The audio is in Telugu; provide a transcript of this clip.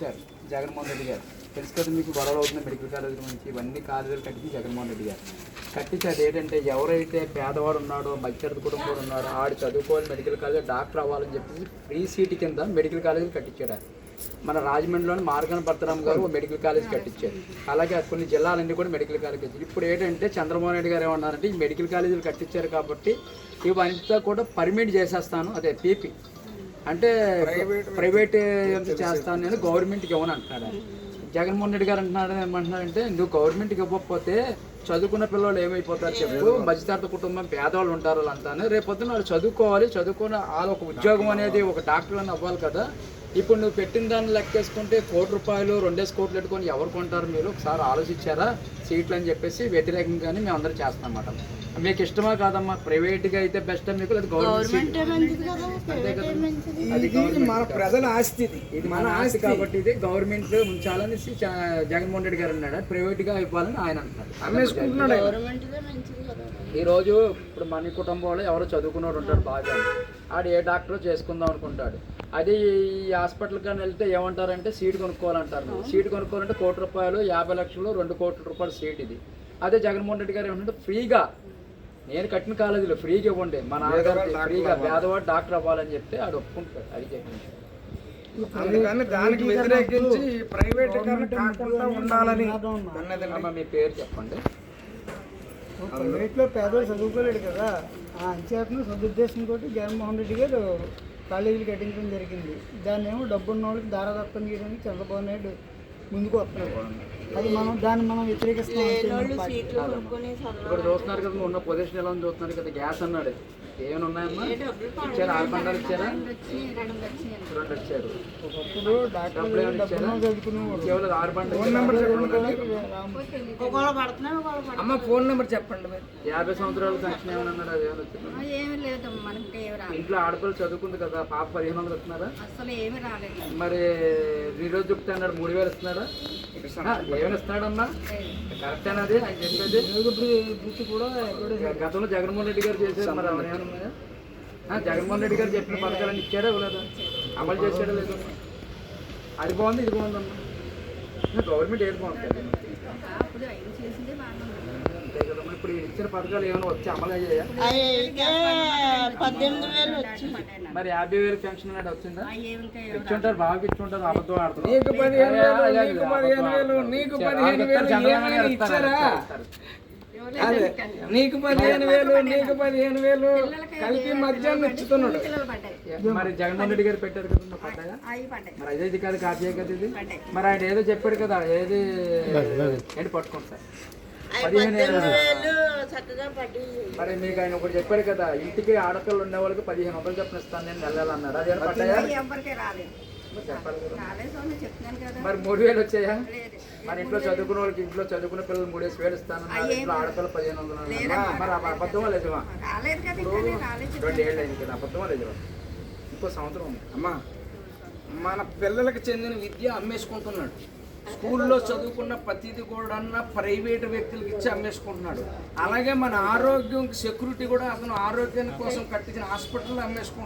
సార్ జగన్మోహన్ రెడ్డి గారు తెలుసు కదా మీకు గొడవలు అవుతుంది మెడికల్ కాలేజీ గురించి ఇవన్నీ కాలేజీలు కట్టించి జగన్మోహన్ రెడ్డి గారు కట్టించారు. ఏంటంటే ఎవరైతే పేదవాడు ఉన్నాడో మధ్యతరగతి కుటుంబం ఉన్నాడో ఆడు చదువుకోవాలి మెడికల్ కాలేజ్ డాక్టర్ అవ్వాలని చెప్పేసి ఫ్రీ సీట్ కింద మెడికల్ కాలేజీలు కట్టించాడు. మన రాజమండ్రిలోని మార్గన భద్రరామ్ గారు మెడికల్ కాలేజ్ కట్టించారు. అలాగే కొన్ని జిల్లాలన్నీ కూడా మెడికల్ కాలేజ్ కట్టించారు. ఇప్పుడు ఏంటంటే చంద్రబాబు నాయుడు గారు ఏమన్నారంటే ఈ మెడికల్ కాలేజీలు కట్టించారు కాబట్టి ఇవంతా కూడా పర్మిట్ చేసేస్తాను, అదే పీపీ అంటే ప్రైవేట్ చేస్తాను, నేను గవర్నమెంట్కి ఇవ్వను అంటున్నాడు. జగన్మోహన్ రెడ్డి గారు అంటున్నాడు ఏమంటున్నారంటే నువ్వు గవర్నమెంట్కి ఇవ్వకపోతే చదువుకున్న పిల్లలు ఏమైపోతారు చెప్పు, మధ్యతరగతి కుటుంబం పేదవాళ్ళు ఉంటారు వాళ్ళంతా, రేపొద్దున వాళ్ళు చదువుకోవాలి, చదువుకున్న వాళ్ళు ఒక ఉద్యోగం అనేది ఒక డాక్టర్ అని అవ్వాలి కదా. ఇప్పుడు నువ్వు పెట్టిన దాన్ని లెక్కేసుకుంటే ₹1 2 కోట్లు పెట్టుకొని ఎవరు కొంటారు, మీరు ఒకసారి ఆలోచించారా సీట్లు అని చెప్పేసి వ్యతిరేకంగానే మేము అందరూ చేస్తాం అన్నమాట. మీకు ఇష్టమా కాదమ్మా, ప్రైవేట్గా అయితే బెస్ట్ మీకు, లేదా గవర్నమెంట్ అది మన ప్రజల ఆస్తి, ఇది మన ఆస్తి కాబట్టి ఇది గవర్నమెంట్ ఉంచాలని జగన్మోహన్ రెడ్డి గారు అన్నాడు. ప్రైవేట్గా ఇవ్వాలని ఆయన అంటున్నాడు. ఈరోజు ఇప్పుడు మన కుటుంబంలో ఎవరో చదువుకున్నవాడు ఉంటాడు బాగా, ఆడు ఏ డాక్టర్ చేసుకుందాం అనుకుంటాడు. అది ఈ హాస్పిటల్కి కానీ వెళ్తే ఏమంటారంటే సీట్ కొనుక్కోవాలంటారు. సీట్ కొనుక్కోవాలంటే ₹1 50 లక్షలు ₹2 కోట్ల సీట్ ఇది. అదే జగన్మోహన్ రెడ్డి గారు ఏమంటే ఫ్రీగా నేను కట్టిన కాలేజీలో ఫ్రీగా ఇవ్వండి, మా నాన్నగారు ఫ్రీగా పేదవాడు డాక్టర్ అవ్వాలని చెప్తే ఆడు ఒప్పుకుంటాడు. అది చెప్పింది దానికి వ్యతిరేకించి ప్రైవేట్ కాకుండా ఉండాలని. మీ పేరు చెప్పండి. ప్రైవేట్లో పేదవాడు చదువుకోలేడు కదా, ఆ అంచేతను సదుద్దేశంతో జగన్మోహన్ రెడ్డి గారు కాలేజీలు కట్టించడం జరిగింది. దాన్ని ఏమో డబ్బున్న వాళ్ళకి దారాదత్తం చేయడానికి చంద్రబాబు నాయుడు ముందుకు వస్తున్నాడు. అది దాన్ని మనం వ్యతిరేకిస్తున్నాం. ఇప్పుడు చూస్తున్నారు కదా, ఉన్న పొజిషన్ ఎలా ఉంది చూస్తున్నారు కదా. గ్యాస్ అన్నాడు, ఏమైనా ఉన్నాయమ్మా ఇచ్చారా? 6 బండాలు ఇచ్చారా? 2 వచ్చారు. ఒకప్పుడు డాక్టర్లు కేవలం 6 బండాలు. అమ్మ ఫోన్ నెంబర్ చెప్పండి. 50 సంవత్సరాల పెన్షన్ ఏమైనా అన్నాడు, అది ఏమైనా ఇంట్లో ఆడపిల్లలు చదువుకుంది కదా, పాప 1500 వస్తున్నారా? మరి ఈ రోజు చెప్తే అన్నాడు 3000 ఇస్తున్నారా? ఏమైనా ఇస్తున్నాడమ్మా? కరెక్ట్ అది ఆయన చెప్పేది. కూడా గతంలో జగన్మోహన్ రెడ్డి గారు చేశారు, మరి ఏమైనా ఉన్నాయా? జగన్మోహన్ రెడ్డి గారు చెప్పిన పథకాలను ఇచ్చారా లేదా, అమలు చేశాడా లేదు? అది బాగుంది, ఇది బాగుందమ్మా. గవర్నమెంట్ ఏది బాగుంటుంది అంతే కదమ్మా. ఇప్పుడు ఇచ్చిన పథకాలు ఏమైనా వచ్చి అమలు అయ్యాయా? 18,000 మరి 50,000 పెన్షన్ అనేది వచ్చిందా? ఇచ్చుంటారు, బాగా ఇచ్చుంటారు. అబద్ధం ఆడుతున్నారు. నీకు 15,000 నీకు 15,000 ఇచ్చారా? అదే నీకు 15,000 కలిపి మధ్యాహ్నం ఇచ్చుతున్నాడు. మరి జగన్మోహన్ రెడ్డి గారు పెట్టారు కదా పడ్డాగా, మరి అదే ఇది కాదు కాపీ కదా ఇది. మరి ఆయన ఏదో చెప్పాడు కదా, ఏది ఏంటి పట్టుకోండి సార్ 15,000. మరి మీకు ఆయన ఒకటి చెప్పాడు కదా, ఇంటికి ఆడపిల్లలు ఉండే వాళ్ళకి 1500 చెప్పిన ఇస్తాను నేను నెలలన్నాడు. అది ఏమైనా పడ్డాయా? మరి 3000 వచ్చాయా? మరి ఇంట్లో చదువుకున్న వాళ్ళకి, ఇంట్లో చదువుకున్న పిల్లలు 3,000 ఇస్తాను, ఇంట్లో ఆడపిల్ల 1500. మరి అబద్ధమా లేదమ్మా? 2 ఏళ్ళు అయింది కదా, అబద్ధమా లేదమ్మా? ఇంకో సంవత్సరం ఉంది అమ్మా. మన పిల్లలకు చెందిన విద్య అమ్మేసుకుంటున్నాడు. స్కూల్లో చదువుకున్న ప్రతిదీ కూడా ప్రైవేటు వ్యక్తులకు ఇచ్చి అమ్మేసుకుంటున్నాడు. అలాగే మన ఆరోగ్యం సెక్యూరిటీ కూడా అతను ఆరోగ్యం కోసం కట్టించిన హాస్పిటల్లో అమ్మేసుకుంటున్నాడు.